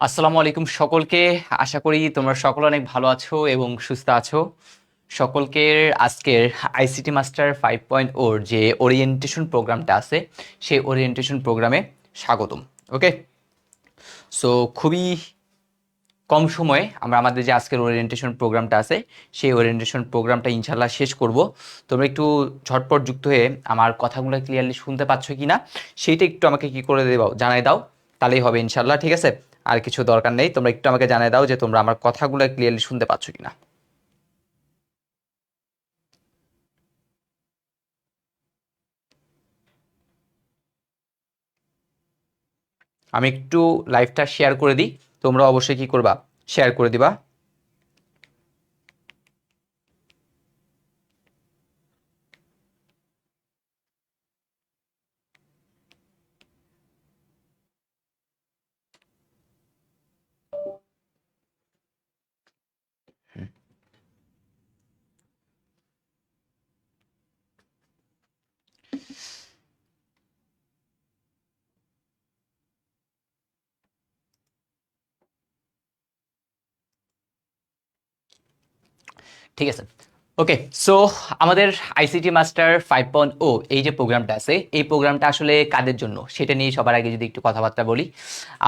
আসসালামু আলাইকুম সকলকে। আশা করি তোমরা সকলে অনেক ভালো আছো এবং সুস্থ আছো। সকলকে আজকের আইসিটি মাস্টার 5.0 যে ওরিয়েন্টেশন প্রোগ্রামটা আছে সেই ওরিয়েন্টেশন প্রোগ্রামে স্বাগতম। ওকে, সো খুবই কম সময়ে আমরা আমাদের যে আজকের ওরিয়েন্টেশন প্রোগ্রামটা আছে সেই ওরিয়েন্টেশন প্রোগ্রামটা ইনশাল্লাহ শেষ করব। তোমরা একটু ঝটপট যুক্ত হয়ে আমার কথাগুলো ক্লিয়ারলি শুনতে পাচ্ছ কি না সেইটা একটু আমাকে কি করে দেবাও, জানাই দাও, তাহলেই হবে ইনশাল্লাহ। ঠিক আছে, আর কিছু দরকার নেই, তোমরা একটু আমাকে জানাই দাও যে তোমরা আমার কথাগুলো ক্লিয়ারলি শুনতে পাচ্ছ কি না। আমি একটু লাইভটা শেয়ার করে দিই, তোমরা অবশ্যই কি করবা, শেয়ার করে দিবা। ঠিক আছে, ওকে। সো আমাদের আইসিটি মাস্টার 5.0 এই যে প্রোগ্রামটা আছে এই প্রোগ্রামটা আসলে কাদের জন্য সেটা নিয়ে সবার আগে যদি একটু কথাবার্তা বলি।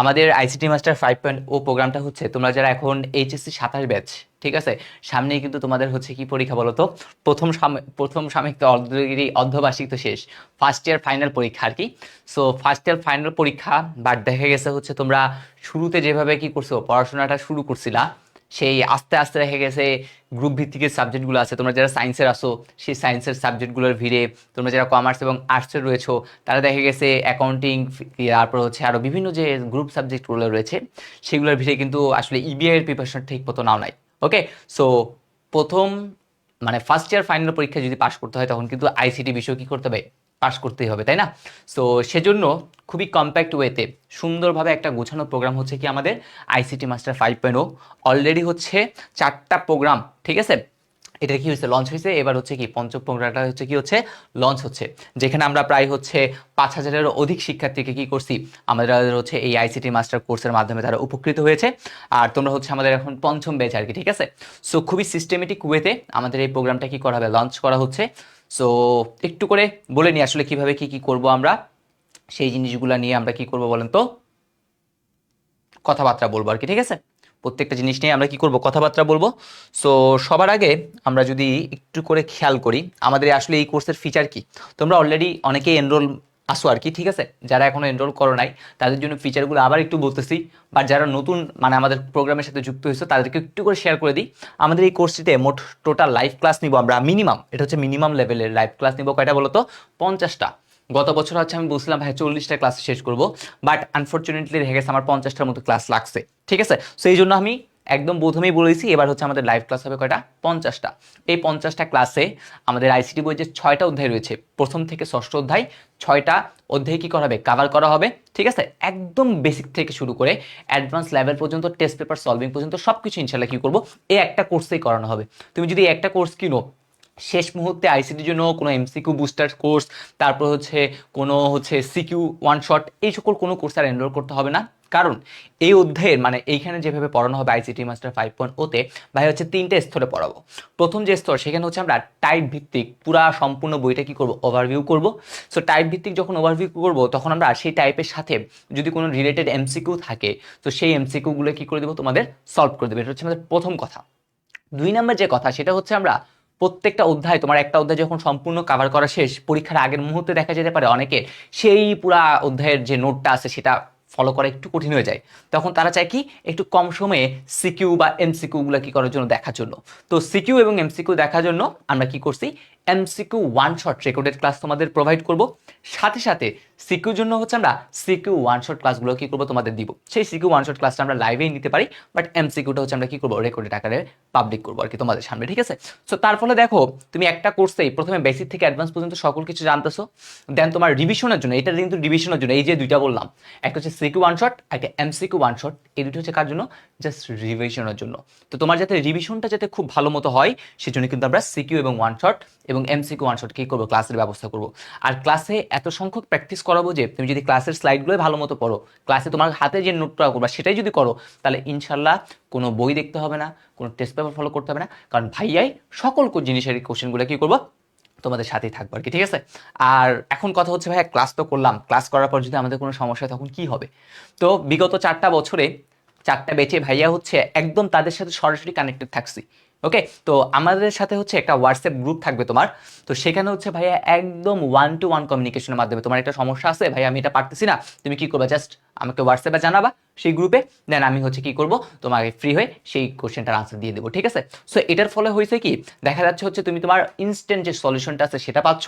আমাদের আইসিটি মাস্টার 5.0 প্রোগ্রামটা হচ্ছে তোমরা যারা এখন এইচএসসি 27 ব্যাচ, ঠিক আছে, সামনেই কিন্তু তোমাদের হচ্ছে কি পরীক্ষা বলো তো, প্রথম সাময়িক তো অলরেডি অর্ধবার্ষিক তো শেষ, ফার্স্ট ইয়ার ফাইনাল পরীক্ষা আর কি। সো ফার্স্ট ইয়ার ফাইনাল পরীক্ষা, বাট দেখা গেছে হচ্ছে তোমরা শুরুতে যেভাবে কি করছো পড়াশোনাটা শুরু করছিলা, সেই আস্তে আস্তে দেখা গেছে গ্রুপ ভিত্তিক যে সাবজেক্টগুলো আছে, তোমরা যারা সায়েন্সের আসো সেই সায়েন্সের সাবজেক্টগুলোর ভিড়ে, তোমরা যারা কমার্স এবং আর্টসের রয়েছো তারা দেখা গেছে অ্যাকাউন্টিং, তারপর হচ্ছে আরও বিভিন্ন যে গ্রুপ সাবজেক্টগুলো রয়েছে সেগুলোর ভিড়ে কিন্তু আসলে ইবিআই এর প্রিপারেশন ঠিক মতো নাও নাই। ওকে, সো প্রথম মানে ফার্স্ট ইয়ার ফাইনাল পরীক্ষা যদি পাশ করতে হয় তখন কিন্তু আইসিটি বিষয় কি করতে হবে, পাশ করতেই হবে, তাই না? সো সেজন্য খুবই কম্প্যাক্ট ওয়েতে সুন্দরভাবে একটা গোছানো প্রোগ্রাম হচ্ছে কি আমাদের আইসিটি মাস্টার 5.0। অলরেডি হচ্ছে 4টা প্রোগ্রাম, ঠিক আছে, এটা কি হয়েছে, লঞ্চ হয়েছে। এবার হচ্ছে কি পঞ্চম প্রোগ্রামটা হচ্ছে কি হচ্ছে, লঞ্চ হচ্ছে, যেখানে আমরা প্রায় হচ্ছে 5,000-এরও অধিক শিক্ষার্থীকে কি করছি, আমাদের হচ্ছে এই আইসিটি মাস্টার কোর্সের মাধ্যমে তারা উপকৃত হয়েছে। আর তোমরা হচ্ছে আমাদের এখন পঞ্চম ব্যাচ আর কি, ঠিক আছে। সো খুবই সিস্টেমেটিক ওয়েতে আমাদের এই প্রোগ্রামটা কি করা হবে, লঞ্চ করা হচ্ছে। সো একটু করে বলে নিই আসলে কিভাবে কি কি করব আমরা, সেই জিনিসগুলো নিয়ে আমরা কি করব বলেন তো, কথাবার্তা বলবো আর কি, ঠিক আছে। প্রত্যেকটা জিনিস নিয়ে আমরা কি করব, কথাবার্তা বলবো। সো সবার আগে আমরা যদি একটু করে খেয়াল করি আমাদের আসলে এই কোর্সের ফিচার কি। তোমরা অলরেডি অনেকেই এনরোল আসো আর কি, ঠিক আছে, যারা এখনো এনরোল করো নাই তাদের জন্য ফিচারগুলো আবার একটু বলতেছি। বাট যারা নতুন মানে আমাদের প্রোগ্রামের সাথে যুক্ত হয়েছে তাদেরকে একটু করে শেয়ার করে দিই। আমাদের এই কোর্সটিতে মোট টোটাল লাইভ ক্লাস নিব আমরা মিনিমাম, এটা হচ্ছে মিনিমাম লেভেলের লাইভ ক্লাস নিব কয়টা বলো তো, 50টা। গত বছর হচ্ছে আমি বলছিলাম ভাই 40টা ক্লাস শেষ করব, বাট আনফর্চুনেটলি দেখা গেছে আমার 50টার মতো ক্লাস লাগছে, ঠিক আছে। সো এই জন্য আমি একদম প্রথমেই বলেছি এবার হচ্ছে আমাদের লাইভ ক্লাস হবে কয়টা, 50টা। এই 50টা ক্লাসে আমাদের আইসিটি বই যে 6টা অধ্যায় রয়েছে, প্রথম থেকে ষষ্ঠ অধ্যায় 6টা অধ্যায় কি করা হবে, কাভার করা হবে, ঠিক আছে। একদম বেসিক থেকে শুরু করে অ্যাডভান্স লেভেল পর্যন্ত, টেস্ট পেপার সলভিং পর্যন্ত সব কিছু ইনশাল্লাহ কি করবো, এই একটা কোর্সেই করানো হবে। তুমি যদি একটা কোর্স কিনো, শেষ মুহূর্তে আইসিটির জন্য কোনো এমসিকিউ বুস্টার কোর্স, তারপর হচ্ছে কোনো হচ্ছে সিকিউ ওয়ান শট, এই সকল কোনো কোর্স আর এনরোল করতে হবে না। কারণ এই অধ্যায়ের মানে এইখানে যেভাবে পড়ানো হবে আইসিটি মাস্টার 5.0-তে ভাই হচ্ছে 3টে স্তরে পড়াবো। প্রথম যে স্তর সেখানে হচ্ছে আমরা টাইপ ভিত্তিক পুরা সম্পূর্ণ বইটা কি করব, ওভারভিউ করব। সো টাইপ ভিত্তিক যখন ওভারভিউ করব তখন আমরা সেই টাইপের সাথে যদি কোনো রিলেটেড এমসিকিউ থাকে তো সেই এমসিকিউগুলো কি করে দেবো, তোমাদের সলভ করে দেবে। এটা হচ্ছে আমাদের প্রথম কথা। 2 নম্বর যে কথা সেটা হচ্ছে আমরা প্রত্যেকটা অধ্যায়, তোমার একটা অধ্যায় যখন সম্পূর্ণ কাভার করা শেষ, পরীক্ষার আগের মুহূর্তে দেখা যেতে পারে অনেকে সেই পুরা অধ্যায়ের যে নোটটা আছে সেটা ফলো করা একটু কঠিন হয়ে যায়, তখন তারা চায় কি একটু কম সময়ে সিকিউ বা এমসিকিউ গুলো কি করার জন্য, দেখার জন্য। তো সিকিউ এবং এমসিকিউ দেখার জন্য আমরা কি করছি, MCQ one shot recorded class তোমাদের প্রোভাইড করব। সাথে সাথে সিকিউর জন্য হচ্ছে আমরা সিকিউ ওয়ান শট ক্লাসগুলো কি করবো তোমাদের দিব। সেই সিকিউ ওয়ান শট ক্লাসটা আমরা লাইভেই নিতে পারি, বাট এমসিকিউটা হচ্ছে আমরা কি করবো, রেকর্ডেড আকারে পাবলিক করবো আর কি তোমাদের সামনে, ঠিক আছে। সো তার ফলে দেখো তুমি একটা কোর্সেই প্রথমে বেসিক থেকে অ্যাডভান্স পর্যন্ত সকল কিছু জানতেছো। দেন তোমার রিভিশনের জন্য, এটা কিন্তু রিভিশনের জন্য এই যে দুইটা বললাম, একটা হচ্ছে সিকিউ ওয়ান শট, একটা এমসিকিউ ওয়ান শট, এই দুটো হচ্ছে কার জন্য, জাস্ট রিভিশনের জন্য। তো তোমার যাতে রিভিশনটা যাতে খুব ভালো মতো হয় সেজন্য কিন্তু আমরা সিকিউ এবং ওয়ান শট এবং এমসিকিউ ওয়ান শট কি করবো, ক্লাসের ব্যবস্থা করবো। আর ক্লাসে এত সংখ্যক প্র্যাকটিস করাবো যে তুমি যদি ক্লাসের স্লাইডগুলোই ভালো মতো পড়ো, ক্লাসে তোমার হাতে যে নোটটা করবা সেটাই যদি করো, তাহলে ইনশাল্লাহ কোনো বই দেখতে হবে না, কোনো টেস্ট পেপার ফলো করতে হবে না, কারণ ভাইয়াই সকল জিনিসের কোশ্চেনগুলো কি করবো তোমাদের সাথেই থাকবো আর কি, ঠিক আছে। আর এখন কথা হচ্ছে ভাইয়া ক্লাস তো করলাম, ক্লাস করার পর যদি আমাদের কোনো সমস্যা হয় তখন কি হবে? তো বিগত 4টা বছরে 4টা ব্যাচে ভাইয়া হচ্ছে একদম তাদের সাথে সরাসরি কানেক্টেড থাকছি। ওকে, তো আমাদের সাথে হচ্ছে একটা হোয়াটসঅ্যাপ গ্রুপ থাকবে তোমার, তো সেখানে হচ্ছে ভাইয়া একদম 1-to-1 কমিউনিকেশনের মাধ্যমে তোমার একটা সমস্যা আছে ভাই আমি এটা পারতেছি না, তুমি কি করবে জাস্ট আমাকে হোয়াটসঅ্যাপে জানাবা সেই গ্রুপে, দেন আমি হচ্ছে কি করব তোমাকে ফ্রি হয়ে সেই কোশ্চেনটার আনসার দিয়ে দেবো, ঠিক আছে। সো এটার ফলে হয়েছে কি দেখা যাচ্ছে হচ্ছে তুমি তোমার ইনস্ট্যান্ট যে সলিউশনটা আছে সেটা পাচ্ছ।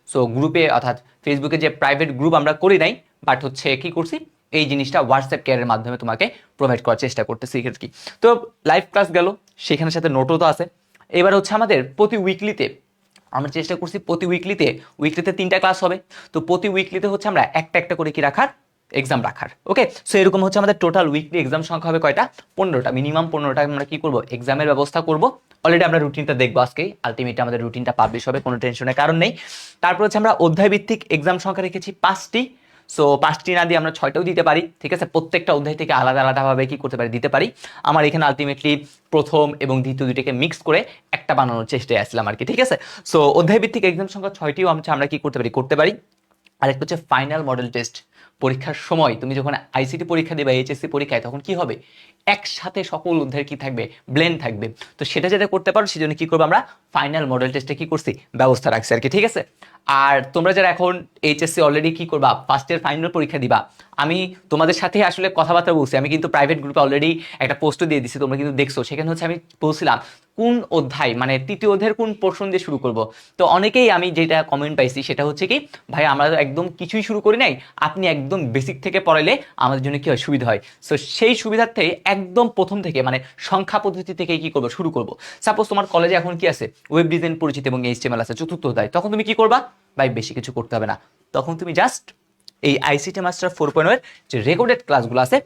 সো গ্রুপে অর্থাৎ ফেসবুকে যে প্রাইভেট গ্রুপ আমরা করি নাই, বাট হচ্ছে কি করছি এই জিনিসটা হোয়াটসঅ্যাপ কেয়ারের মাধ্যমে তোমাকে প্রোভাইড করার চেষ্টা করতেছি আর কি। তো লাইভ ক্লাস গেল, সেখানের সাথে নোটও তো আছে। এবার হচ্ছে আমাদের প্রতি উইকলিতে আমরা চেষ্টা করছি প্রতি উইকলিতে 3টা ক্লাস হবে। তো প্রতি উইকলিতে হচ্ছে আমরা একটা একটা করে কি রাখার এক্সাম রাখার। ওকে, সো এরকম হচ্ছে আমাদের টোটাল উইকলি এক্সাম সংখ্যা হবে কয়টা? 15টা, মিনিমাম 15টা আমরা কি করব এক্সামের ব্যবস্থা করব। অলরেডি আমরা রুটিনটা দেখবো আজকে, আলটিমেটলি আমাদের রুটিনটা পাবলিশ হবে, কোনো টেনশনের কারণ নেই। তারপর হচ্ছে আমরা অধ্যায় ভিত্তিক এক্সাম সংখ্যা রেখেছি 5টি। সো 5টি না দিয়ে আমরা 6টাও দিতে পারি, ঠিক আছে। প্রত্যেকটা অধ্যায় থেকে আলাদা আলাদাভাবে কি করতে পারি দিতে পারি। আমার এখানে আলটিমেটলি প্রথম এবং দ্বিতীয় দুইটাকে মিক্স করে একটা বানানোর চেষ্টায় আসলাম আর কি, ঠিক আছে। সো অধ্যায় ভিত্তিক এক্সাম সংখ্যা 6টিও আমরা কি করতে পারি। আরেকটা হচ্ছে ফাইনাল মডেল টেস্ট। পরীক্ষার সময় তুমি যখন আইসিটি পরীক্ষা দিবে, এইচএসসি পরীক্ষায়, তখন কি হবে একসাথে সকল অধ্যায়ের কি থাকবে ব্লেন্ড থাকবে। তো সেটা যাতে করতে পারো সেজন্য কি করবো আমরা ফাইনাল মডেল টেস্টে কি করছি ব্যবস্থা রাখছি আর কি, ঠিক আছে। আর তোমরা যারা এখন এইচএসসি অলরেডি কি করবা ফার্স্ট ইয়ার ফাইনাল পরীক্ষা দিবা, আমি তোমাদের সাথে আসলে কথাবার্তা বলছি, আমি কিন্তু প্রাইভেট গ্রুপে অলরেডি একটা পোস্টও দিয়ে দিচ্ছি, তোমরা কিন্তু দেখছো। সেখানে হচ্ছে আমি বলছিলাম কোন অধ্যায় মানে তৃতীয় অধ্যায়ের কোন পোর্শন দিয়ে শুরু করব। তো অনেকেই আমি যেটা কমেন্ট পাইছি সেটা হচ্ছে কি ভাই আমরা একদম কিছুই শুরু করি নাই, আপনি একদম বেসিক থেকে পড়াইলে আমাদের জন্য কি হয় সুবিধা হয়। সো সেই সুবিধার্থে একদম প্রথম থেকে মানে সংখ্যা পদ্ধতি থেকে কি করবো শুরু করব। সাপোজ তোমার কলেজে এখন কি আছে ওয়েব ডিজাইন পরিচিতি এবং এইচটিএমএল আছে 4র্থ অধ্যায়, তখন তুমি কি করবা ভাই বেশি কিছু করতে হবে না, তখন তুমি জাস্ট এই আইসিটি মাস্টার 4.0 এর যে রেকর্ডেড ক্লাসগুলো আছে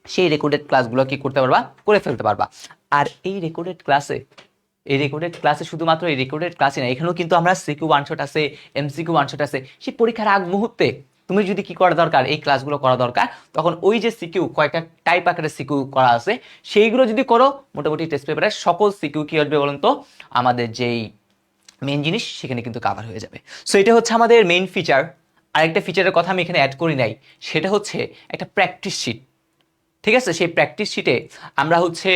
সেই রেকর্ডেড ক্লাসগুলো কি করতে পারবা করে ফেলতে পারবা। আর এই রেকর্ডেড ক্লাসে শুধুমাত্র এই রেকর্ডেড ক্লাসই না, এখানেও কিন্তু আমরা সিকিউ ওয়ান শট আছে, এমসিকিউ ওয়ান শট আছে। সেই পরীক্ষার আগ মুহূর্তে তুমি যদি কি করা দরকার এই ক্লাসগুলো করা দরকার, তখন ওই যে সিকিউ কয়েকটা টাইপ আকারে সিকিউ করা আছে সেইগুলো যদি করো মোটামুটি টেস্ট পেপারে সকল সিকিউ কি আসবে বলুন তো আমাদের যেই মেইন জিনিস সেখানে কিন্তু কাভার হয়ে যাবে। সো এটা হচ্ছে আমাদের মেইন ফিচার। আরেকটা ফিচারের কথা আমি এখানে অ্যাড করি নাই, সেটা হচ্ছে একটা প্র্যাকটিস শিট, ঠিক আছে। সেই প্র্যাকটিস শিটে আমরা হচ্ছে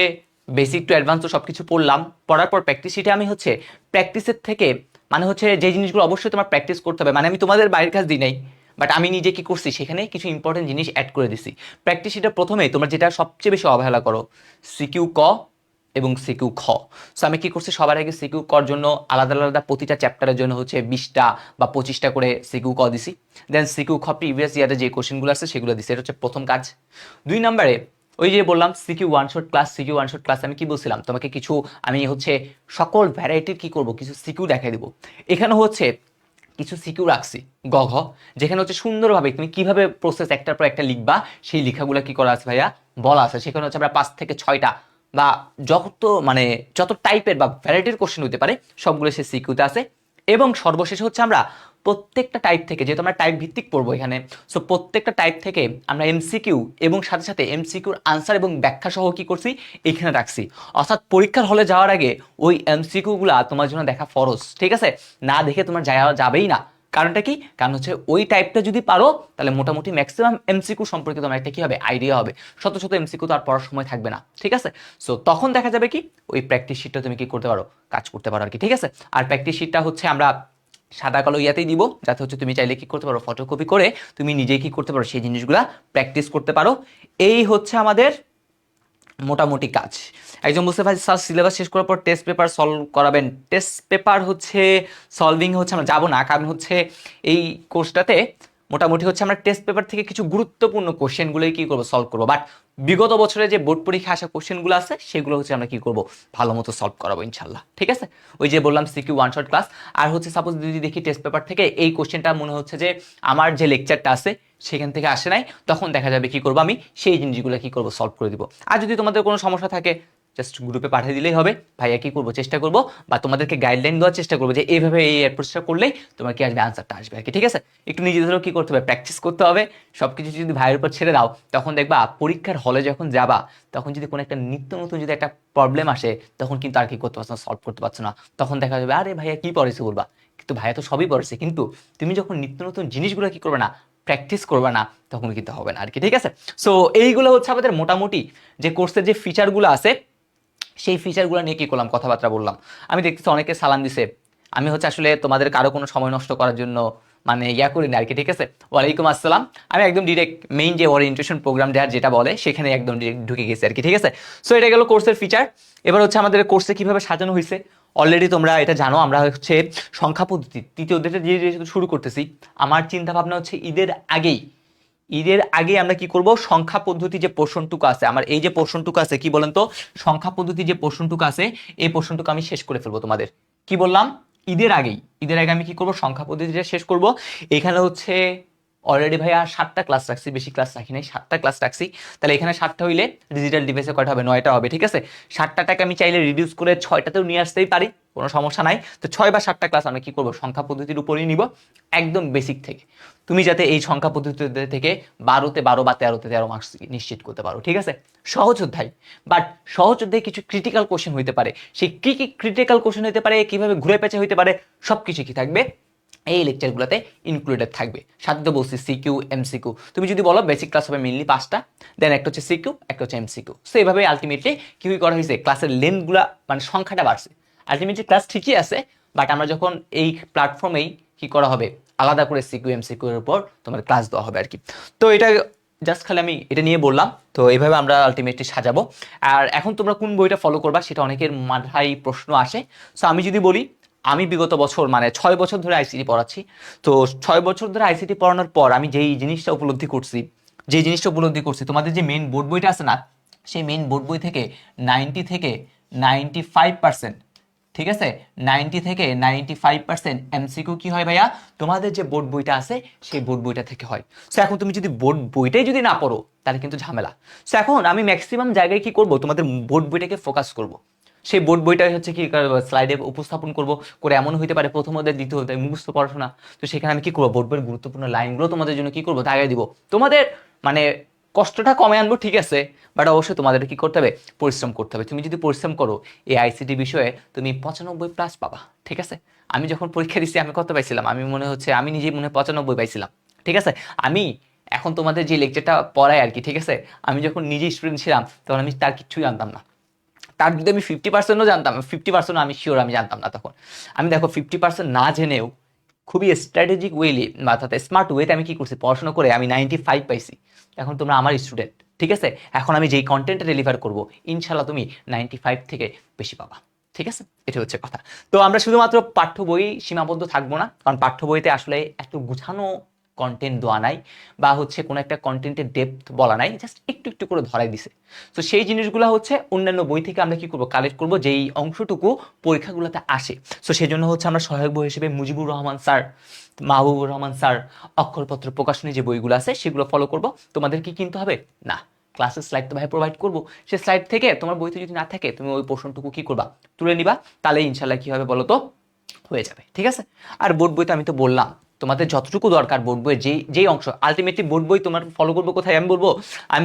বেসিক টু অ্যাডভান্স তো সব কিছু পড়লাম, পড়ার পর প্র্যাকটিস শিটে আমি হচ্ছে প্র্যাকটিসের থেকে মানে হচ্ছে যে জিনিসগুলো অবশ্যই তোমার প্র্যাকটিস করতে হবে, মানে আমি তোমাদের বাইরের কাজ দিই নাই, বাট আমি নিজে কি করছি সেখানে কিছু ইম্পর্টেন্ট জিনিস অ্যাড করে দিছি। প্র্যাকটিস শিটের প্রথমে তোমরা যেটা সবচেয়ে বেশি অবহেলা করো সিকিউ ক এবং সিকিউ খ। সো আমি কি করছি সবার আগে সিকিউ কর জন্য আলাদা আলাদা প্রতিটা চ্যাপ্টারের জন্য হচ্ছে 20টা বা 25টা করে সিকিউ ক দিছি। দেন সিকিউ খ প্রিভিয়াস ইয়ারে যে কোশ্চেনগুলো আছে সেগুলো দিছি, এটা হচ্ছে প্রথম কাজ। 2 নম্বরে ওই যে বললাম সিকিউ ওয়ান শট ক্লাস আমি কি বলছিলাম তোমাকে কিছু আমি হচ্ছে সকল ভ্যারাইটির কি করব কিছু সিকিউ দেখাই দেবো। এখানে হচ্ছে কিছু সিকিউ রাখছি গ ঘ, যেখানে হচ্ছে সুন্দরভাবে তুমি কিভাবে প্রসেস একটার পর একটা লিখবা সেই লেখাগুলো কি করা আছে ভাইয়া বলা আছে। সেখানে হচ্ছে আমরা 5 থেকে 6টা বা যত টাইপের বা ভ্যারাইটির কোশ্চেন হতে পারে সবগুলো সে সিকিউতে আছে। এবং সর্বশেষে হচ্ছে আমরা প্রত্যেকটা টাইপ থেকে, যেহেতু আমরা টাইপ ভিত্তিক পড়বো এখানে, সো প্রত্যেকটা টাইপ থেকে আমরা এমসিকিউ এবং সাথে সাথে এমসিকিউর আনসার এবং ব্যাখ্যা সহ কি করছি এখানে রাখছি। অর্থাৎ পরীক্ষার হলে যাওয়ার আগে ওই এমসিকিউগুলা তোমার জন্য দেখা ফরজ, ঠিক আছে। না দেখে তোমার যাওয়া যাবেই না। কারণটা কি? কারণ হচ্ছে ওই টাইপটা যদি পারো তাহলে মোটামুটি ম্যাক্সিমাম এমসিকিউ সম্পর্কে তোমার একটা কি হবে আইডিয়া হবে। শত শত এমসিকিউ তো আর পড়ার সময় থাকবে না, ঠিক আছে। সো তখন দেখা যাবে কি ওই প্র্যাকটিস শিটটা তুমি কি করতে পারো কাজ করতে পারো আর কি, ঠিক আছে। আর প্র্যাকটিস শিটটা হচ্ছে আমরা সাদা কালো ইয়াতেই দিব, যাতে হচ্ছে তুমি চাইলে কি করতে পারো ফটোকপি করে তুমি নিজেই কি করতে পারো সেই জিনিসগুলা প্র্যাকটিস করতে পারো। এই হচ্ছে আমাদের মোটামুটি কাজ। একজন বুঝতে পারছি স্যার সিলেবাস শেষ করার পর টেস্ট পেপার সলভ করাবেন। টেস্ট পেপার হচ্ছে সলভিং হচ্ছে আমরা যাবো না, কারণ হচ্ছে এই কোর্সটাতে মোটামুটি হচ্ছে আমরা টেস্ট পেপার থেকে কিছু গুরুত্বপূর্ণ কোশ্চেনগুলোই কি করবো সলভ করবো। বাট বিগত বছরে যে বোর্ড পরীক্ষা আসা কোশ্চেনগুলো আছে সেগুলো হচ্ছে আমরা কি করবো ভালো মতো সলভ করাবো ইনশাল্লাহ, ঠিক আছে। ওই যে বললাম সিকিউ ওয়ান শট ক্লাস। আর হচ্ছে সাপোজ যদি দেখি টেস্ট পেপার থেকে এই কোশ্চেনটা মনে হচ্ছে যে আমার যে লেকচারটা আছে সেখান থেকে আসে নাই, তখন দেখা যাবে কি করবো আমি সেই জিনিসগুলো কি করবো সলভ করে দিব। আর যদি তোমাদের কোনো সমস্যা থাকে জাস্ট গ্রুপে পাঠিয়ে দিলেই হবে। ভাইয়া কি করবো, চেষ্টা করবো বা তোমাদেরকে গাইডলাইন দেওয়ার চেষ্টা করবো যে এইভাবে এই অ্যাপ্রোচটা করলে তোমার কি আসবে, আনসারটা আসবে আর কি। ঠিক আছে, একটু নিজেদেরও কি করতে হবে, প্র্যাকটিস করতে হবে। সব কিছু যদি ভাইয়ের উপর ছেড়ে দাও, তখন দেখবা পরীক্ষার হলে যখন যাবা, তখন যদি কোনো একটা নিত্য নতুন যদি একটা প্রবলেম আসে, তখন কিন্তু আর কি করতে পারছো না, সলভ করতে পারছো না। তখন দেখা যাবে আরে ভাইয়া কি পড়েছে বলবা, কিন্তু ভাইয়া তো সবই পড়েছে। কিন্তু তুমি যখন নিত্য নতুন জিনিসগুলো কি করবে না, প্র্যাকটিস করবে না, তখন কিন্তু হবে না আর কি। ঠিক আছে, সো এইগুলো হচ্ছে আমাদের মোটামুটি যে কোর্সের যে ফিচারগুলো আছে, সেই ফিচারগুলো নিয়ে কি করলাম, কথাবার্তা বললাম। আমি দেখতেছি অনেকে সালাম দিছে। আমি হচ্ছে আসলে তোমাদের কারো কোনো সময় নষ্ট করার জন্য মানে করি না আর কি। ঠিক আছে, ওয়ালাইকুম আসসালাম। আমি একদম ডিরেক্ট মেইন যে ওরিয়েন্টেশন প্রোগ্রাম দেওয়ার যেটা বলে সেখানে একদম ডিরেক্ট ঢুকে গেছে আর কি। ঠিক আছে, সো এটা গেল কোর্সের ফিচার। এবার হচ্ছে আমাদের কোর্সে কিভাবে সাজানো হয়েছে, অলরেডি তোমরা এটা জানো। আমরা হচ্ছে সংখ্যা পদ্ধতি তৃতীয় অধ্যায়টা দিয়ে শুরু করতেছি। আমার চিন্তা ভাবনা হচ্ছে ঈদের আগে আমরা কি করব, সংখ্যা পদ্ধতি যে পোর্শনটুকু আছে, আমার এই যে পোর্শনটুকু আছে, কি বলেন তো, সংখ্যা পদ্ধতি যে পোর্শনটুকু আছে, এই পোর্শনটুকু আমি শেষ করে ফেলবো তোমাদের। কি বললাম, ঈদের আগে আমি কি করব, সংখ্যা পদ্ধতিটা শেষ করব। এখানে হচ্ছে অলরেডি ভাইয়া 7টা ক্লাস রাখছি, বেশি ক্লাস রাখি নাই, 7টা ক্লাস রাখছি। তাহলে এখানে 7টা হইলে ডিজিটাল ডিভাইসে কয়টা হবে, 9টা হবে। ঠিক আছে, 7টাটাকে আমি চাইলে রিডিউস করে 6টাতেও নিয়ে আসতেই পারি, কোনো সমস্যা নাই। তো 6 বা 7টা ক্লাস আমরা কি করবো, সংখ্যা পদ্ধতির উপরেই নিব, একদম বেসিক থেকে। তুমি যাতে এই সংখ্যা পদ্ধতি থেকে 12তে 12 বা 13তে 13 মার্কস নিশ্চিত করতে পারো। ঠিক আছে, সহজ অধ্যায়, বাট সহজ অধ্যায়ে কিছু ক্রিটিক্যাল কোশ্চেন হইতে পারে। সেই কি কি ক্রিটিক্যাল কোশ্চেন হইতে পারে, কিভাবে ঘুরে পেঁচে হইতে পারে, সবকিছু কি থাকবে এই লেকচারগুলোতে ইনক্লুডেড থাকবে। সাথে তো বলছি সিকিউ এমসিকিউ। তুমি যদি বলো বেসিক ক্লাস হবে মেইনলি 5টা, দেন একটা হচ্ছে সিকিউ, একটা হচ্ছে এমসিকিউ। সো এইভাবে আলটিমেটলি কি করা হয়েছে, ক্লাসের লেন্থগুলা মানে সংখ্যাটা বাড়ছে। আলটিমেটলি ক্লাস ঠিকই আছে, বাট আমরা যখন এই প্ল্যাটফর্মেই কি করা হবে, আলাদা করে সিকিউ এমসিকিউ এর উপর তোমার ক্লাস দেওয়া হবে আর কি। তো এটা জাস্ট খালি আমি এটা নিয়ে বললাম। তো এইভাবে আমরা আলটিমেটলি সাজাবো। আর এখন তোমরা কোন বইটা ফলো করবা, সেটা অনেকের মাথায় প্রশ্ন আসে। সো আমি যদি বলি, আমি বিগত বছর মানে 6 বছর ধরে আইসিটি পড়াচ্ছি। তো 6 বছর ধরে আইসিটি পড়ানোর পর আমি যেই জিনিসটা উপলব্ধি করছি, তোমাদের যে মেইন বোর্ড বইটা আছে না, সেই মেইন বোর্ড বই থেকে 90 থেকে 95%, ঠিক আছে, 90 থেকে 95% এমসিকিউ কি হয় ভাইয়া, তোমাদের যে বোর্ড বইটা আছে সেই বোর্ড বইটা থেকে হয়। সো এখন তুমি যদি বোর্ড বইটাই যদি না পড়ো, তাহলে কিন্তু ঝামেলা। সো এখন আমি ম্যাক্সিমাম জায়গায় কি করব, তোমাদের বোর্ড বইটাকে ফোকাস করব। সেই বোর্ড বইটাই হচ্ছে কি স্লাইডে উপস্থাপন করব, করে এমন হইতে পারে প্রথম অধ্যায় দ্বিতীয় অধ্যায় মুখস্থ পড়াশোনা। তো সেখানে আমি কি করবো, বোর্ড বইয়ের গুরুত্বপূর্ণ লাইনগুলো তোমাদের জন্য কি করবো, দাগাই দিব। তোমাদের মানে কষ্টটা কমে আনবো, ঠিক আছে, বাট অবশ্যই তোমাদের কি করতে হবে, পরিশ্রম করতে হবে। তুমি যদি পরিশ্রম করো, এই আইসিটি বিষয়ে তুমি 95+ পাবা। ঠিক আছে, আমি যখন পরীক্ষা দিচ্ছি আমি কত পাইছিলাম, আমি মনে হচ্ছে আমি নিজেই মনে হয় 95 পাইছিলাম। ঠিক আছে, আমি এখন তোমাদের যে লেকচারটা পড়াই আর কি, ঠিক আছে, আমি যখন নিজে স্টুডেন্ট ছিলাম তখন আমি তার কিছুই জানতাম না। তার যদি আমি 50%ও জানতাম, 50% আমি শিওর আমি জানতাম না তখন। আমি দেখো 50% না জেনেও খুবই স্ট্র্যাটেজিক ওয়েলি অর্থাৎ স্মার্ট ওয়েতে আমি কি করছি, পড়াশোনা করে আমি 95 পাইছি। এখন তোমরা আমার স্টুডেন্ট, ঠিক আছে, এখন আমি যেই কন্টেন্টটা ডেলিভার করবো, ইনশাল্লাহ তুমি 95 থেকে বেশি পাবা। ঠিক আছে, এটা হচ্ছে কথা। তো আমরা শুধুমাত্র পাঠ্য বই সীমাবদ্ধ থাকবো না, কারণ পাঠ্য বইতে আসলে এত গুছানো কন্টেন্ট দেওয়া নাই, বা হচ্ছে কোনো একটা কন্টেন্টের ডেপথ বলা নাই, জাস্ট একটু একটু করে ধরাই দিছে। তো সেই জিনিসগুলো হচ্ছে অন্যান্য বই থেকে আমরা কি করবো, কালেক্ট করবো, যেই অংশটুকু পরীক্ষাগুলোতে আসে। তো সেই জন্য হচ্ছে আমরা সহায়ক বই হিসেবে মুজিবুর রহমান স্যার, মাহবুবুর রহমান স্যার অক্ষরপত্র প্রকাশনী যে বইগুলো আছে সেগুলো ফলো করব। তোমাদের কি কিনতে হবে না, ক্লাসের স্লাইড তো ভাই প্রোভাইড করবো। সেই স্লাইড থেকে তোমার বইতে যদি না থাকে, তুমি ওই পোর্শনটুকু কি করবা, তুলে নিবা, তাহলে ইনশাল্লাহ কি হবে বলো তো, হয়ে যাবে। ঠিক আছে, আর বোর্ড বইতে আমি তো বললাম তোমাদের যতটুকু দরকার বোর্ড বইয়ের যেই অংশ, আলটিমেটলি বোর্ড বই তোমার ফলো করবো কোথায়, আমি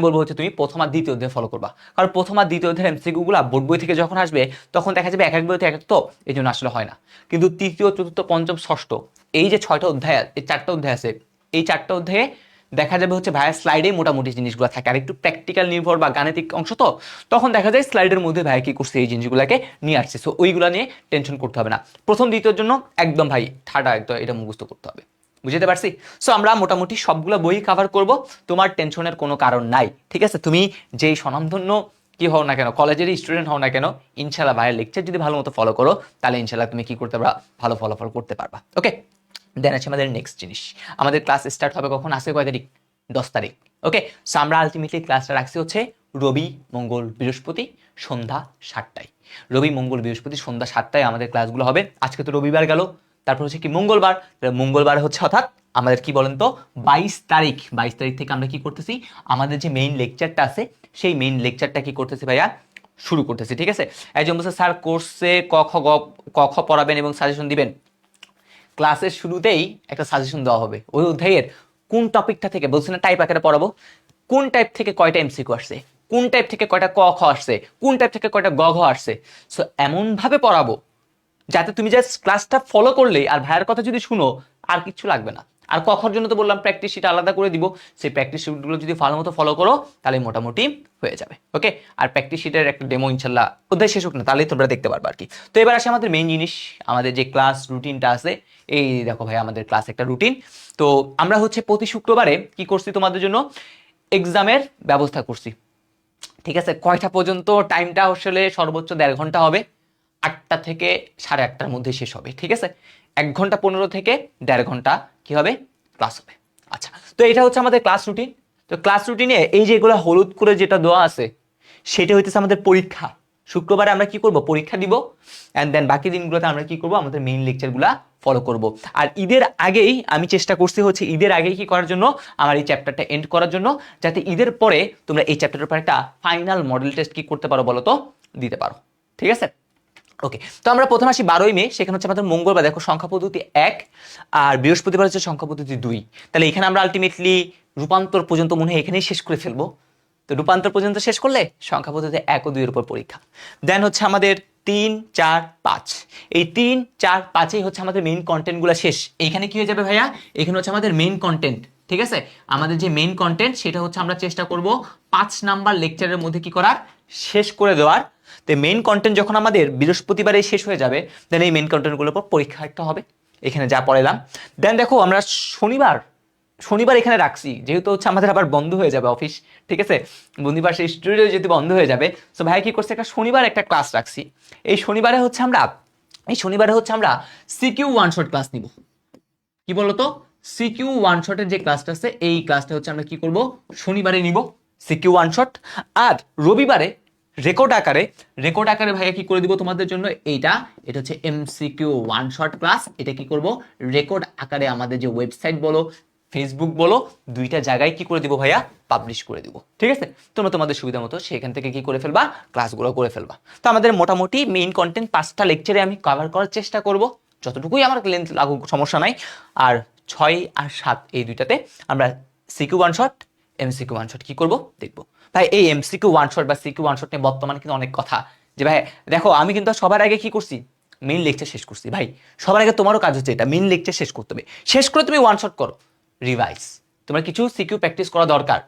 বলবো হচ্ছে তুমি প্রথম আর দ্বিতীয় অধ্যায় ফলো করবা। কারণ প্রথম আর দ্বিতীয় অধ্যায়ের এমসিকিউগুলো বোর্ড বই থেকে যখন আসবে, তখন দেখা যাবে এক এক বইতে এক এক, তো এই জন্য আসলে হয় না। কিন্তু তৃতীয় চতুর্থ পঞ্চম ষষ্ঠ, এই যে 6টা অধ্যায়, এই 4টা অধ্যায় আছে, এই 4টা অধ্যায়ে দেখা যাবে হচ্ছে ভাইয়া স্লাইডে মোটামুটি জিনিসগুলো থাকে, আর একটু প্র্যাকটিক্যাল নির্ভর বা গাণিতিক অংশ, তো তখন দেখা যায় স্লাইডের মধ্যে ভাইয়া কি করছে, এই জিনিসগুলোকে নিয়ে আসছে। সো ওইগুলো নিয়ে টেনশন করতে হবে না। প্রথম দ্বিতীয়র জন্য একদম ভাই ঠাডা, একদম এটা মুখস্থ করতে হবে। বুঝতে পারছি? সো আমরা মোটামুটি সবগুলো বই কভার করব, তোমার টেনশনের কোনো কারণ নাই। ঠিক আছে, তুমি যেই স্বনামধন্য কি হও না কেন, কলেজের স্টুডেন্ট হও না কেন, ইনশাল্লাহ ভাইয়ের লেকচার যদি ভালো মতো ফলো করো, তাহলে ইনশাল্লাহ তুমি কি করতে পারবা, ভালো ফলাফল করতে পারবা। ওকে, দেন আছে আমাদের নেক্সট জিনিস, আমাদের ক্লাস স্টার্ট হবে কখন, আজকে কয় তারিখ, 10 তারিখ। ওকে, সো আমরা আলটিমেটলি ক্লাসটা রাখছি হচ্ছে রবি মঙ্গল বৃহস্পতি সন্ধ্যা 7টায়। রবি মঙ্গল বৃহস্পতি সন্ধ্যা 7টায় আমাদের ক্লাসগুলো হবে। আজকে তো রবিবার গেল, তারপর হচ্ছে কি মঙ্গলবার, মঙ্গলবার হচ্ছে অর্থাৎ আমাদের কি বলেন তো 22 তারিখ থেকে আমরা কি করতেছি, আমাদের যে মেইন লেকচারটা আছে সেই মেইন লেকচারটা কি করতেছি ভাইয়া, শুরু করতেছি, ঠিক আছে। একজন বলছে স্যার কোর্সে ক খ পড়াবেন এবং সাজেশন দিবেন। ক্লাসের শুরুতেই একটা সাজেশন দেওয়া হবে ওই অধ্যায়ের কোন টপিকটা থেকে, বলছি না টাইপ আকারে পড়াবো, কোন টাইপ থেকে কয়টা এমসিকিউ আসছে, কোন টাইপ থেকে কয়টা ক খ আসছে, কোন টাইপ থেকে কয়টা গ ঘ আসছে। সো এমনভাবে পড়াবো যাতে তুমি জাস্ট ক্লাসটা ফলো করলেই আর ভাইয়ের কথা যদি শুনো আর কিছু লাগবে না। আর কখর জন্য তো বললাম প্র্যাকটিস শিট আলাদা করে দিব, সেই প্র্যাকটিস শিটগুলো যদি ভালো মতো ফলো করো তাহলে মোটামুটি হয়ে যাবে। ওকে, আর প্র্যাকটিস শিটের একটা ডেমো ইনশাল্লাহ অধ্যায় শেষ হোক না তাহলেই তোমরা দেখতে পারবে আর কি। তো এবার আসে আমাদের মেইন জিনিস, আমাদের যে ক্লাস রুটিনটা আছে। এই দেখো ভাই আমাদের ক্লাস একটা রুটিন। তো আমরা হচ্ছে প্রতি শুক্রবারে কি করছি তোমাদের জন্য এক্সামের ব্যবস্থা করছি, ঠিক আছে। কয়টা পর্যন্ত টাইমটা আসলে সর্বোচ্চ 1.5 ঘন্টা হবে, 8টা থেকে 8:30টার মধ্যে শেষ হবে, ঠিক আছে। 1 ঘন্টা 15 থেকে 1.5 ঘন্টা কি হবে ক্লাস হবে। আচ্ছা, তো এটা হচ্ছে আমাদের ক্লাস রুটিন। তো ক্লাস রুটিনে এই যে এগুলো হলুদ করে যেটা দেওয়া আছে সেটা হইতেছে আমাদের পরীক্ষা। শুক্রবারে আমরা কি করব, পরীক্ষা দিব, অ্যান্ড দেন বাকি দিনগুলোতে আমরা কি করব, আমাদের মেইন লেকচারগুলা ফলো করব। আর ঈদের আগেই আমি চেষ্টা করছি হচ্ছে ঈদের আগেই কি করার জন্য, আমার এই চ্যাপ্টারটা এন্ড করার জন্য, যাতে ঈদের পরে তোমরা এই চ্যাপ্টারের উপর একটা ফাইনাল মডেল টেস্ট কি করতে পারো বলো তো, দিতে পারো, ঠিক আছে। ওকে, তো আমরা প্রথম আসি 12ই মে, সেখানে হচ্ছে আমাদের মঙ্গলবার দেখো সংখ্যা পদ্ধতি 1, আর বৃহস্পতিবার হচ্ছে সংখ্যা পদ্ধতি 2। তাহলে এখানে আমরা আলটিমেটলি রূপান্তর পর্যন্ত মনে হয় এখানেই শেষ করে ফেলবো। তো রূপান্তর পর্যন্ত শেষ করলে সংখ্যা পদ্ধতি 1 ও 2 এর উপর পরীক্ষা। দেন হচ্ছে আমাদের 3, 4, 5, এই 3, 4, 5এই হচ্ছে আমাদের মেইন কন্টেন্টগুলো শেষ। এইখানে কি হয়ে যাবে ভাইয়া, এখানে হচ্ছে আমাদের মেইন কন্টেন্ট, ঠিক আছে। আমাদের যে মেইন কন্টেন্ট সেটা হচ্ছে আমরা চেষ্টা করব 5 নাম্বার লেকচারের মধ্যে কি করার, শেষ করে দেওয়ার। তো মেইন কন্টেন্ট যখন আমাদের বৃহস্পতিবারে শেষ হয়ে যাবে, দেন এই মেইন কন্টেন্টগুলোর উপর পরীক্ষা একটা হবে, এখানে যা পড়ালাম। দেন দেখো আমরা শনিবার এখানে রাখছি, যেহেতু হচ্ছে আমাদের আবার বন্ধ হয়ে যাবে অফিস, ঠিক আছে। বন্ধুবার সেই স্টুডিও যদি বন্ধ হয়ে যাবে, তো ভাই কি করছে, একটা শনিবার একটা ক্লাস রাখছি। এই শনিবারে হচ্ছে আমরা সিকিউ ওয়ান শট ক্লাস নিব। কি বলতো, সিকিউ ওয়ান শটের যে ক্লাসটা আছে এই ক্লাসটা হচ্ছে আমরা কি করব, শনিবারে নিব সিকিউ ওয়ান শট। আর রবিবারে রেকর্ড আকারে ভাইয়া কি করে দিব তোমাদের জন্য, এটা হচ্ছে এমসিকিউ ওয়ান শট ক্লাস। এটা কি করব, রেকর্ড আকারে আমাদের যে ওয়েবসাইট বলো ফেসবুক বলো দুইটা জায়গায় কি করে দিব ভাইয়া, পাবলিশ করে দিব, ঠিক আছে। তোমরা তোমাদের সুবিধা মতো সেখান থেকে কি করে ফেলবা, ক্লাসগুলো করে ফেলবা। তো আমাদের মোটামুটি মেইন কন্টেন্ট 5টা লেকচারে আমি কভার করার চেষ্টা করব, যতটুকুই আমার লেন্থ লাগুক সমস্যা নাই। আর 6 আর 7 এই দুইটাতে আমরা CQ one shot MCQ one shot কি করব দেখবো। ভাই এই এমসিকিউ ওয়ান শট বা সিকিউ ওয়ান শট নিয়ে বর্তমানে কিন্তু অনেক কথা, যে ভাই দেখো আমি কিন্তু সবার আগে কি করছি, মেইন লেকচার শেষ করছি। ভাই সবার আগে তোমারও কাজ হচ্ছে এটা, মেইন লেকচার শেষ করতে হবে, শেষ করে তুমি ওয়ান শট করো, রিভাইজ। তোমার কিছু সিকিউ প্র্যাকটিস করা দরকার।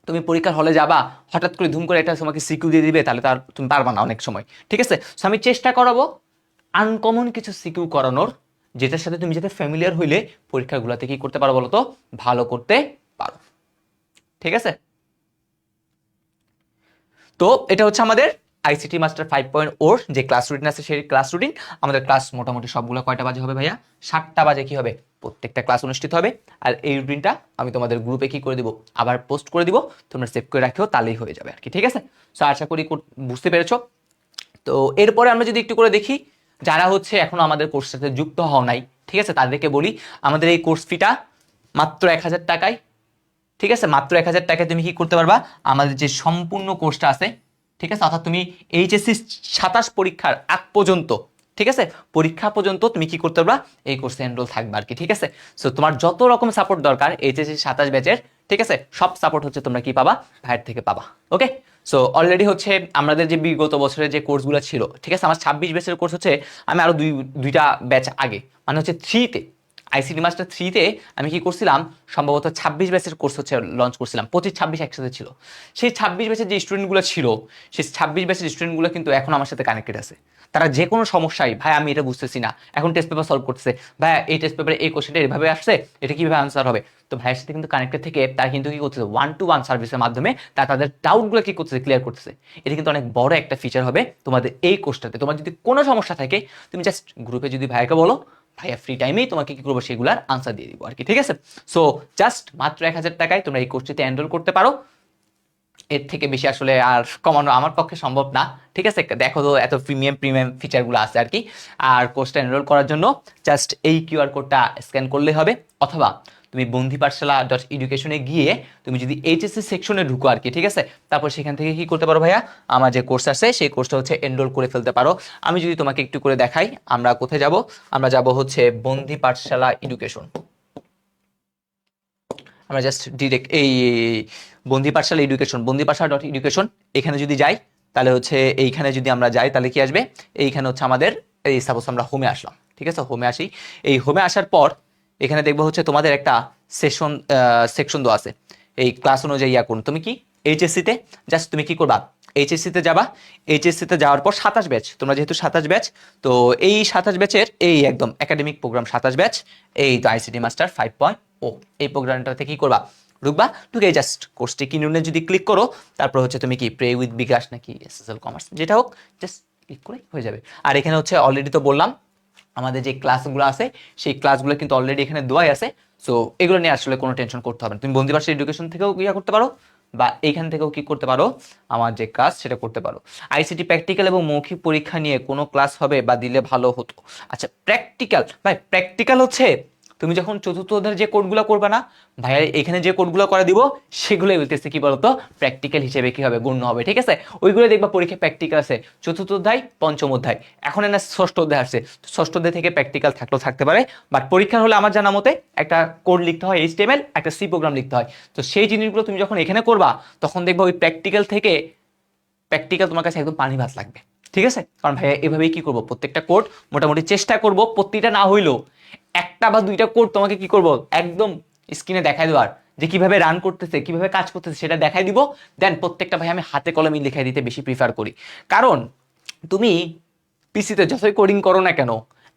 তুমি পরীক্ষার হলে যাবা, হঠাৎ করে ধুম করে এটা তোমাকে সিকিউ দিয়ে দিবে, তাহলে তার তুমি পারবা না অনেক সময়, ঠিক আছে। সো আমি চেষ্টা করাবো আনকমন কিছু সিকিউ করানোর, যেটার সাথে তুমি যাতে ফ্যামিলিয়ার হইলে পরীক্ষাগুলোতে কি করতে পারো বলো তো, ভালো করতে পারো, ঠিক আছে। তো এটা হচ্ছে আমাদের আইসিটি মাস্টার 5.0 যে ক্লাস রুটিন আছে সেই ক্লাস রুটিন। আমাদের ক্লাস মোটামুটি সবগুলো কয়টা বাজে হবে ভাইয়া, 7টা বাজে কি হবে প্রত্যেকটা ক্লাস অনুষ্ঠিত হবে। আর এই রুটিনটা আমি তোমাদের গ্রুপে কি করে দিব, আবার পোস্ট করে দিব, তোমরা সেভ করে রাখিও, তাহলেই হয়ে যাবে আর কি, ঠিক আছে। সো আশা করি বুঝতে পেরেছো। তো এরপরে আমরা যদি একটু করে দেখি, যারা হচ্ছে এখনো আমাদের কোর্সের সাথে যুক্ত হও নাই, ঠিক আছে, তাদেরকে বলি আমাদের এই কোর্স ফিটা মাত্র 1000 টাকায়, ঠিক আছে। মাত্র 1000 টাকায় তুমি কি করতে পারবা, আমাদের যে সম্পূর্ণ কোর্সটা আছে, ঠিক আছে, অর্থাৎ তুমি এইচএসসি 27 পরীক্ষার আগ পর্যন্ত, ঠিক আছে, পরীক্ষা পর্যন্ত তুমি কি করতে পারবা, এই কোর্সে এনরোল থাকবে আর কি, ঠিক আছে। সো তোমার যত রকম সাপোর্ট দরকার এইচএসসি 27 ব্যাচের, ঠিক আছে, সব সাপোর্ট হচ্ছে তোমরা কি পাবা, ভাইয়ের থেকে পাবা। ওকে, সো অলরেডি হচ্ছে আমাদের যে বিগত বছরের যে কোর্সগুলো ছিল, ঠিক আছে, আমার 26 ব্যাচের কোর্স হচ্ছে আমি আরো দুইটা ব্যাচ আগে, মানে হচ্ছে 3তে আইসিটি মাস্টার 3তে আমি কি করছিলাম, সম্ভবত 26 ব্যাচের কোর্স হচ্ছে লঞ্চ করছিলাম, 25-26 একসাথে ছিল। সেই 26 ব্যাচের যে স্টুডেন্টগুলো ছিল, সেই 26 ব্যাচের স্টুডেন্টগুলো কিন্তু এখন আমার সাথে কানেক্টেড আছে। তারা যে কোনো সমস্যায়, ভাই আমি এটা বুঝতেছি না, এখন টেস্ট পেপার সলভ করতেছে, ভাই এই টেস্ট পেপারে এই কোশ্চেনটা এভাবে আসছে, এটা কিভাবে আনসার হবে। তো ভাইয়ের সাথে কিন্তু কানেক্টেড থেকে তারা কিন্তু কি করতেছে, 1-to-1 সার্ভিসের মাধ্যমে তাদের ডাউটগুলো কি করতেছে, ক্লিয়ার করতেছে। এটা কিন্তু অনেক বড় একটা ফিচার হবে তোমাদের এই কোর্সটাতে। তোমার যদি কোনো সমস্যা থাকে, তুমি জাস্ট গ্রুপে যদি ভাইকে বলো, ভাইয়া ফ্রি টাইমেই তোমাকে কি করবো সেগুলার আনসার দিয়ে দিব আর কি, ঠিক আছে। সো জাস্ট মাত্র 1000 টাকায় তোমরা এই কোর্সটিতে এনরোল করতে পারো। এর থেকে বেশি আসলে আর কমানো আমার পক্ষে সম্ভব না, ঠিক আছে। দেখো তো এত প্রিমিয়াম ফিচারগুলো আছে আর কি। আর কোর্সটা এনরোল করার জন্য জাস্ট এই কিউআর কোডটা স্ক্যান করলে হবে, অথবা তুমি বন্দিপাঠশালা.education গিয়ে তুমি যদি এইচএসসি সেকশনে ঢুকো আর কি, ঠিক আছে, তারপর সেখান থেকে কি করতে পারো ভাইয়া, আমার যে কোর্স আছে সেই কোর্সটা হচ্ছে এনরোল করে ফেলতে পারো। আমি যদি তোমাকে একটু করে দেখাই, আমরা কোথায় যাব, আমরা যাব হচ্ছে বন্দিপাঠশালা.education। আমরা জাস্ট ডিরেক্ট এই বন্দিপাঠশালা.education, বন্দিপাঠশালা.education এখানে যদি যাই, তাহলে হচ্ছে এইখানে যদি আমরা যাই তাহলে কি আসবে, এইখানে হচ্ছে আমাদের এই সাপোজ আমরা হোমে আসলাম, ঠিক আছে, হোমে আসি। এই হোমে আসার পর এখানে দেখবো হচ্ছে তোমাদের একটা সেকশন দেওয়া আছে, এই ক্লাস অনুযায়ী ইয়া করুন। তুমি কি এইচএসসিতে জাস্ট তুমি কি করবা, এইচএসসিতে যাবা। এইচএসসিতে যাওয়ার পর 27 ব্যাচ, তোমরা যেহেতু 27 ব্যাচ, তো এই 27 ব্যাচের এই একদম একাডেমিক প্রোগ্রাম 27 ব্যাচ, এই তো আইসিটি মাস্টার 5.0 এই প্রোগ্রামটাতে কি করবা, ঢুকবা। ঢুকে জাস্ট কোর্সটি কিনুনে যদি ক্লিক করো, তারপর হচ্ছে তুমি কি প্রে উইথ বিকাশ নাকি এসএসএল কমার্স যেটা হোক, জাস্ট ক্লিক করে হয়ে যাবে। আর এখানে হচ্ছে অলরেডি তো বললাম আমাদের যে ক্লাসগুলো আছে সেই ক্লাসগুলো কিন্তু অলরেডি এখানে দেওয়াই আছে। সো এগুলো নিয়ে আসলে কোনো টেনশন করতে হবে না। তুমি বন্দিপাঠশালা.education থেকেও ইয়া করতে পারো, বা এইখান থেকেও কি করতে পারো, আমার যে ক্লাস সেটা করতে পারো। আইসিটি প্র্যাকটিক্যাল এবং মৌখিক পরীক্ষা নিয়ে কোনো ক্লাস হবে বা দিলে ভালো হতো। আচ্ছা প্র্যাকটিক্যাল, ভাই প্র্যাকটিক্যাল হচ্ছে তুমি যখন চতুর্থ অধ্যায়ের যে কোডগুলো করবে না ভাইয়া, এখানে যে কোডগুলো করে দিব সেগুলোই বলতেছে কি বলতো প্র্যাকটিক্যাল হিসেবে কি হবে, গণ্য হবে, ঠিক আছে। ওইগুলো দেখবা পরীক্ষা প্র্যাকটিক্যাল আছে চতুর্থ অধ্যায়, পঞ্চম অধ্যায়, এখন না ষষ্ঠ অধ্যায় আসছে, ষষ্ঠ অধ্যায় থেকে প্র্যাকটিক্যাল থাকলেও থাকতে পারে। বাট পরীক্ষার হলে আমার জানা মতে একটা কোড লিখতে হয় HTML, একটা সি প্রোগ্রাম লিখতে হয়। তো সেই জিনিসগুলো তুমি যখন এখানে করবা তখন দেখবা ওই প্র্যাকটিক্যাল থেকে প্র্যাকটিক্যাল তোমার কাছে একদম পানি ভাত লাগবে, ঠিক আছে। কারণ ভাইয়া এভাবেই কি করব, প্রত্যেকটা কোড মোটামুটি চেষ্টা করব প্রতিটা না হইলেও একটা বা দুইটা কোড তোমাকে কি করব একদম স্ক্রিনে দেখাই দেওয়ার, যে কিভাবে রান করতেছে কিভাবে কাজ করতেছে সেটা দেখাই দিব। দেন প্রত্যেকটা ভাই আমি হাতে কলমে লিখাই দিতে বেশি প্রিফার করি, কারণ তুমি পিসিতে যতই কোডিং করো না কেন,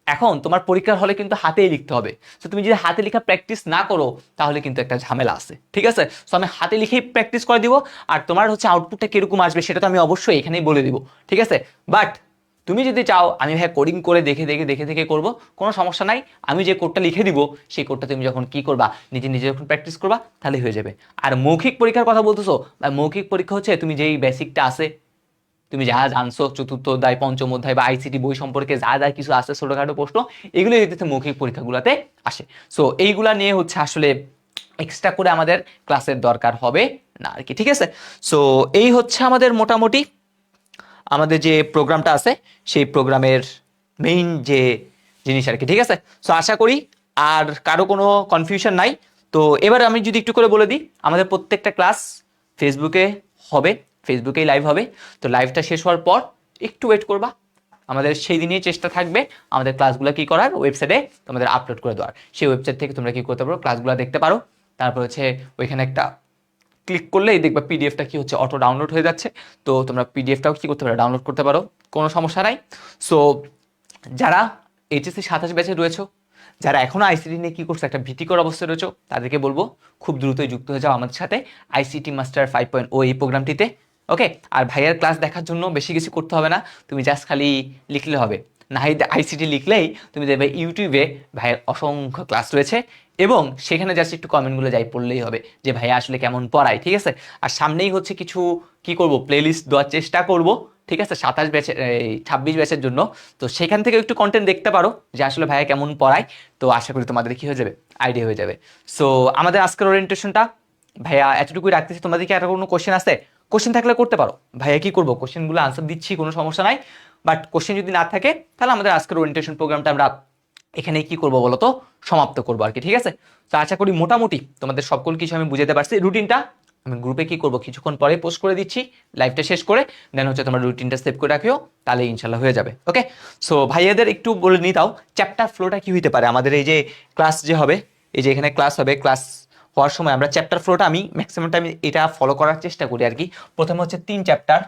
এখন তোমার পরীক্ষার হলে কিন্তু হাতেই লিখতে হবে। তো তুমি যদি হাতে লেখা প্র্যাকটিস না করো তাহলে কিন্তু একটা ঝামেলা আছে, ঠিক আছে। সো আমি হাতে লিখেই প্র্যাকটিস করে দিব, আর তোমার হচ্ছে আউটপুটটা কিরকম আসবে সেটা তো আমি অবশ্যই এখানেই বলে দিব, ঠিক আছে। বাট তুমি যদি চাও আমি ভাই কোডিং করে দেখে দেখে দেখে দেখে করবো, কোনো সমস্যা নাই। আমি যে কোডটা লিখে দিব সেই কোডটা তুমি যখন কি করবা, নিজে নিজে যখন প্র্যাকটিস করবা তাহলে হয়ে যাবে। আর মৌখিক পরীক্ষার কথা বলতেছো, মৌখিক পরীক্ষা হচ্ছে তুমি যেই বেসিকটা আছে, তুমি যা জানছো চতুর্থ অধ্যায়, পঞ্চম অধ্যায় বা আইসিটি বই সম্পর্কে যা যা কিছু আছে ছোটখাটো প্রশ্ন, এগুলো হচ্ছে মৌখিক পরীক্ষাগুলোতে আসে। সো এইগুলা নিয়ে হচ্ছে আসলে এক্সট্রা করে আমাদের ক্লাসের দরকার হবে না আর কি, ঠিক আছে। সো এই হচ্ছে আমাদের মোটামুটি আমাদের যে প্রোগ্রামটা আছে সেই প্রোগ্রামের মেইন যে জিনিস আর কি, ঠিক আছে। সো আশা করি আর কারো কোনো কনফিউশন নাই। তো এবার আমি যদি একটু করে বলে দিই, আমাদের প্রত্যেকটা ক্লাস ফেসবুকে হবে, ফেসবুকেই লাইভ হবে। তো লাইভটা শেষ হওয়ার পর একটু ওয়েট করবা, আমাদের সেই দিনই চেষ্টা থাকবে আমাদের ক্লাসগুলো কি করার, ওয়েবসাইটে তোমাদের আপলোড করে দেওয়ার। সেই ওয়েবসাইট থেকে তোমরা কি করতে পারো, ক্লাসগুলো দেখতে পারো। তারপর হচ্ছে ওইখানে একটা ক্লিক করলেই দেখবা পিডিএফটা কি হচ্ছে অটো ডাউনলোড হয়ে যাচ্ছে। তো তোমরা পিডিএফটাও কি করতে পারো, ডাউনলোড করতে পারো, কোনো সমস্যা নাই। সো যারা এইচএসসি 27 ব্যাচে রয়েছে, যারা এখনো আইসিটি নিয়ে কি করছে একটা ভীতিকর অবস্থায় রয়েছে, তাদেরকে বলবো খুব দ্রুতই যুক্ত হয়ে যাও আমাদের সাথে আইসিটি মাস্টার 5.0 এই প্রোগ্রামটিতে, ওকে। আর ভাইয়ার ক্লাস দেখার জন্য বেশি কিছু করতে হবে না, তুমি জাস্ট খালি লিখলে হবে। নাহিদ আইসিটি লিখলেই তুমি দেখবে ইউটিউবে ভাইয়ের অসংখ্য ক্লাস রয়েছে, এবং সেখানে জাস্ট একটু কমেন্টগুলো যাই পড়লেই হবে যে ভাইয়া আসলে কেমন পড়ায়, ঠিক আছে। আর সামনেই হচ্ছে কিছু কি করব, প্লেলিস্ট দেওয়ার চেষ্টা করব, ঠিক আছে, 27 ব্যাচের 26 ব্যাচের জন্য। তো সেখান থেকে একটু কন্টেন্ট দেখতে পারো যে আসলে ভাইয়া কেমন পড়ায়। তো আশা করি তোমাদের কি হয়ে যাবে, আইডিয়া হয়ে যাবে। সো আমাদের আজকের ওরিয়েন্টেশনটা ভাইয়া এতটুকুই রাখতেছি। তোমাদের কি আর কোনো কোশ্চেন আছে? কোশ্চেন থাকলে করতে পারো, ভাইয়া কি করবো কোশ্চেনগুলো আনসার দিচ্ছি, কোনো সমস্যা নাই। বাট কোশ্চেন যদি না থাকে তাহলে আমাদের আজকের ওরিয়েন্টেশন প্রোগ্রামটা আমরা এখানে কি করবো বলো তো, সমাপ্ত করবো আর কি, ঠিক আছে। তো আশা করি মোটামুটি তোমাদের সকল কিছু আমি বুঝাতে পারছি। রুটিনটা আমি গ্রুপে কি করবো কিছুক্ষণ পরে পোস্ট করে দিচ্ছি, লাইভটা শেষ করে দেন হচ্ছে তোমার রুটিনটা সেভ করে রাখিও, তাহলে ইনশাল্লাহ হয়ে যাবে, ওকে। সো ভাইয়াদের একটু বলে নিই তাও চ্যাপ্টার ফ্লোটা কি হইতে পারে আমাদের এই যে ক্লাস যে হবে, এই যে এখানে ক্লাস হবে, ক্লাস হওয়ার সময় আমরা চ্যাপ্টার ফ্লোটা আমি ম্যাক্সিমাম টাইম এটা ফলো করার চেষ্টা করি আর কি। প্রথমে হচ্ছে 3 চ্যাপ্টার,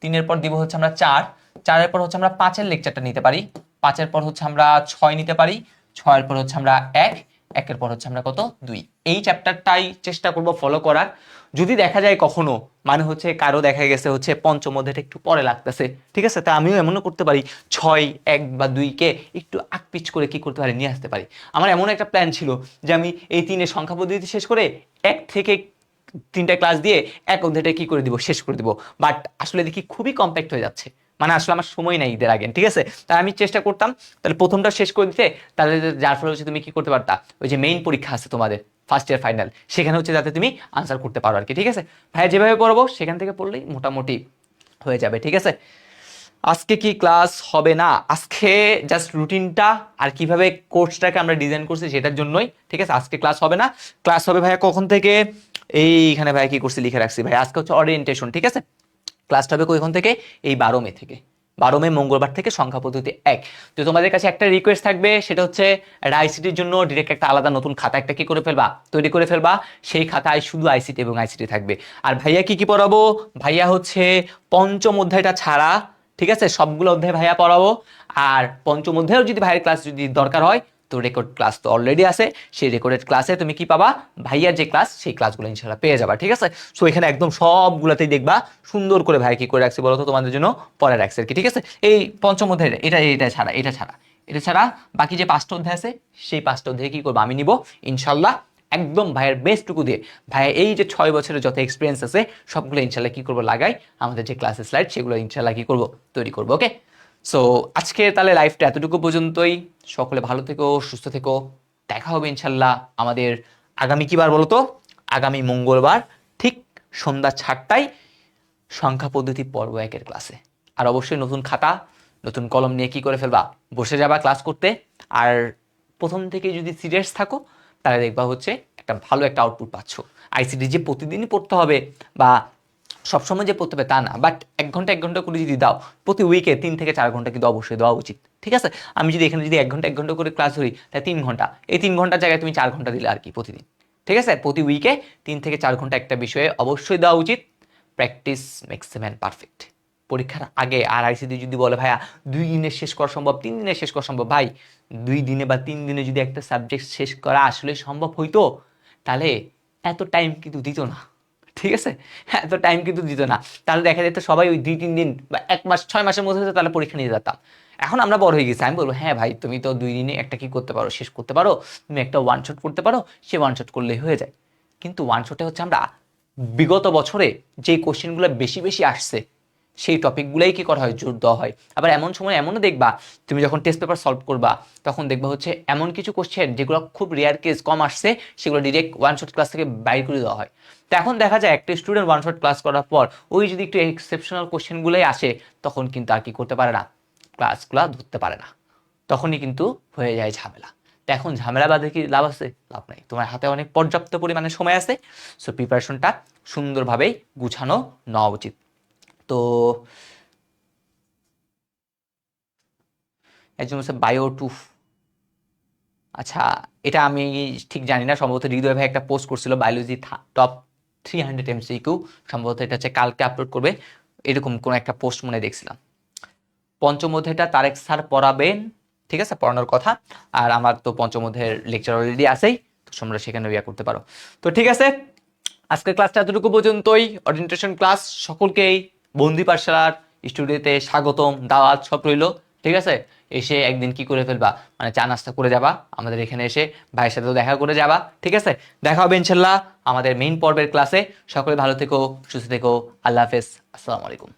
3 পর দিব হচ্ছে আমরা 4 পর হচ্ছে আমরা 5 লেকচারটা নিতে পারি, 5 পর হচ্ছে আমরা 6 নিতে পারি, 6 পর হচ্ছে আমরা 1 পর হচ্ছে আমরা কত 2। এই চ্যাপ্টারটাই চেষ্টা করব ফলো করার। যদি দেখা যায় কখনো মানে হচ্ছে কারো দেখা গেছে হচ্ছে পঞ্চম অধ্যায়টা একটু পরে লাগতেছে, ঠিক আছে, তা আমিও এমনও করতে পারি 6, 1 বা 2 কে একটু আকপিচ করে কি করতে পারি, নিয়ে আসতে পারি। আমার এমন একটা প্ল্যান ছিল যে আমি এই 3 সংখ্যা পদ্ধতি শেষ করে 1 থেকে 3টা ক্লাস দিয়ে 1 অধ্যায়টা কি করে দিব, শেষ করে দিব। বাট আসলে দেখি খুবই কম্প্যাক্ট হয়ে যাচ্ছে, মানে আসলে আমার সময় নাই ঈদের আগে, ঠিক আছে? তাই আমি চেষ্টা করতাম তাহলে প্রথমটা শেষ করে দিতে, তাহলে যার ফলে হচ্ছে তুমি কি করতে পারতা, ওই যে মেইন পরীক্ষা আছে তোমাদের ফার্স্ট ইয়ার ফাইনাল, সেখানে হচ্ছে যাতে তুমি আনসার করতে পারো আর কি, ঠিক আছে? ভাইয়া যেভাবে পড়বো সেখান থেকে পড়লেই মোটামুটি হয়ে যাবে, ঠিক আছে? আজকে কি ক্লাস হবে না? আজকে জাস্ট রুটিনটা আর কিভাবে কোর্সটাকে আমরা ডিজাইন করছি সেটার জন্যই, ঠিক আছে? আজকে ক্লাস হবে না। ক্লাস হবে ভাইয়া কখন থেকে? এইখানে ভাইয়া কি করছি লিখে রাখছি, ভাই আজকে হচ্ছে অরিয়েন্টেশন, ঠিক আছে? ক্লাসটা হবে কখন থেকে? এই 12 মে থেকে। 12 মে মঙ্গলবার থেকে সংখ্যা পদ্ধতি 1। তো তোমাদের কাছে একটা রিকোয়েস্ট থাকবে, সেটা হচ্ছে আইসিটির জন্য ডিরেক্ট একটা আলাদা নতুন খাতা একটা কি করে ফেলবা, তৈরি করে ফেলবা। সেই খাতায় শুধু আইসিটি এবং আইসিটি থাকবে। আর ভাইয়া কি কি পড়াবো? ভাইয়া হচ্ছে পঞ্চম অধ্যায়টা ছাড়া, ঠিক আছে, সবগুলো অধ্যায় ভাইয়া পড়াবো। আর পঞ্চম অধ্যায়েও যদি ভাইয়ের ক্লাস যদি দরকার হয়, তো রেকর্ড ক্লাস তো অলরেডি আছে, সেই রেকর্ডেড ক্লাসে তুমি কি পাবা, ভাইয়ার যে ক্লাস সেই ক্লাসগুলো ইনশাল্লাহ পেয়ে যাবা, ঠিক আছে? সো এখানে একদম সবগুলাতেই দেখবা সুন্দর করে ভাই কি করে রাখছি বলো তো, তোমাদের জন্য পরে রাখছে আর কি, ঠিক আছে? এই পঞ্চম অধ্যায় এটা ছাড়া বাকি যে 5টা অধ্যায় আছে, সেই 5টা অধ্যায় কি করবো আমি নিব ইনশাল্লাহ, একদম ভাইয়ের বেস্টটুকু দিয়ে। ভাইয়া এই যে 6 বছরের যত এক্সপিরিয়েন্স আছে সবগুলো ইনশাল্লাহ কি করবো লাগাই, আমাদের যে ক্লাসের স্লাইড সেগুলো ইনশাল্লাহ কি করবো তৈরি করবো, ওকে? সো আজকে তাহলে লাইফটা এতটুকু পর্যন্তই। সকলে ভালো থেকো, সুস্থ থেকো। দেখা হবে ইনশাল্লাহ আমাদের আগামী কি বার বলো তো? আগামী মঙ্গলবার ঠিক সন্ধ্যা 4টায় সংখ্যা পদ্ধতি পর্ব 1-এর ক্লাসে। আর অবশ্যই নতুন খাতা নতুন কলম নিয়ে কি করে ফেলবা, বসে যাবা ক্লাস করতে। আর প্রথম থেকে যদি সিরিয়াস থাকো, তাহলে দেখবা হচ্ছে একটা ভালো একটা আউটপুট পাচ্ছ। আইসিটি যে প্রতিদিনই পড়তে হবে বা সবসময় যে পড়তে হবে তা না, বাট 1 ঘন্টা করে যদি দাও, প্রতি উইকে 3 থেকে 4 ঘন্টা কিন্তু অবশ্যই দেওয়া উচিত, ঠিক আছে? আমি যদি এখানে যদি 1 ঘন্টা করে ক্লাস ধরি, তাই 3 ঘন্টা, এই 3 ঘন্টার জায়গায় তুমি 4 ঘন্টা দিলে আর কি প্রতিদিন, ঠিক আছে? প্রতি উইকে 3 থেকে 4 ঘন্টা একটা বিষয়ে অবশ্যই দেওয়া উচিত। Practice makes a man perfect. পরীক্ষার আগে আর আইসিটি যদি বলে ভাইয়া 2 দিনে শেষ করা সম্ভব, 3 দিনে শেষ করা সম্ভব, ভাই 2 দিনে বা 3 দিনে যদি একটা সাবজেক্ট শেষ করা আসলে সম্ভব হইতো, তাহলে এত টাইম কিন্তু দিত না, ঠিক আছে? এত টাইম কিন্তু দিত না। তাহলে দেখা যেত সবাই ওই 2-3 দিন বা 1 মাস 6 মাসের মধ্যে হতো, তাহলে পরীক্ষা নিয়ে যেতাম। এখন আমরা বড় হয়ে গেছি, আমি বলবো হ্যাঁ ভাই তুমি তো 2 দিনে একটা কি করতে পারো, শেষ করতে পারো, তুমি একটা ওয়ান শট করতে পারো, সে ওয়ান শট করলেই হয়ে যায়। কিন্তু ওয়ান শটে হচ্ছে আমরা বিগত বছরে যে কোশ্চেনগুলো বেশি বেশি আসছে সেই টপিকগুলোই কি করা হয়, জোর দেওয়া হয়। আবার এমন সময় এমনও দেখবা, তুমি যখন টেস্ট পেপার সলভ করবা, তখন দেখবা হচ্ছে এমন কিছু কোশ্চেন যেগুলো খুব রেয়ার কেস কম আসছে, সেগুলো ডিরেক্ট ওয়ান শট ক্লাস থেকে বাইর করে দেওয়া হয়। তো এখন দেখা যায় একটা স্টুডেন্ট ওয়ান শট ক্লাস করার পর ওই যদি একটু এক্সেপশনাল কোশ্চেনগুলোই আসে, তখন কিন্তু আর কি করতে পারে না, ক্লাসগুলো ধরতে পারে না, তখনই কিন্তু হয়ে যায় ঝামেলা। তো এখন ঝামেলা বাদে কি লাভ আছে? লাভ নাই। তোমার হাতে অনেক পর্যাপ্ত পরিমাণে সময় আছে, সো প্রিপারেশনটা সুন্দরভাবেই গুছানো নেওয়া উচিত। তো একজন হচ্ছে বায়ো টু, আচ্ছা এটা আমি ঠিক জানি না, সম্ভবত হৃদয় ভাই একটা পোস্ট করছিল বায়োলজি টপ 300 MCQ, সম্ভবত এটা হচ্ছে কালকে আপলোড করবে, এরকম কোন একটা পোস্ট মনে দেখছিলাম। পঞ্চম অধ্যায়টা তারেক স্যার পড়াবেন, ঠিক আছে, পড়ানোর কথা। আর আমার তো পঞ্চম অধ্যায়ের লেকচার অলরেডি আছেই, তো তোমরা সেখানে ইয়া করতে পারো। তো ঠিক আছে, আজকের ক্লাসটা এতটুকু পর্যন্তই। অরিয়েন্টেশন ক্লাস সকলকেই বন্দি পাঠশালার স্টুডিওতে স্বাগতম, দাওয়াত সব রইল, ঠিক আছে? এসে একদিন কি করে ফেলবা, মানে চা নাস্তা করে যাবা আমাদের এখানে এসে, ভাইয়ের সাথেও দেখা করে যাবা, ঠিক আছে? দেখা হবে ইনশাল্লাহ আমাদের মেইন পর্বের ক্লাসে। সকলে ভালো থেকো, সুস্থ থেকো, আল্লাহ হাফেজ, আসসালামু আলাইকুম।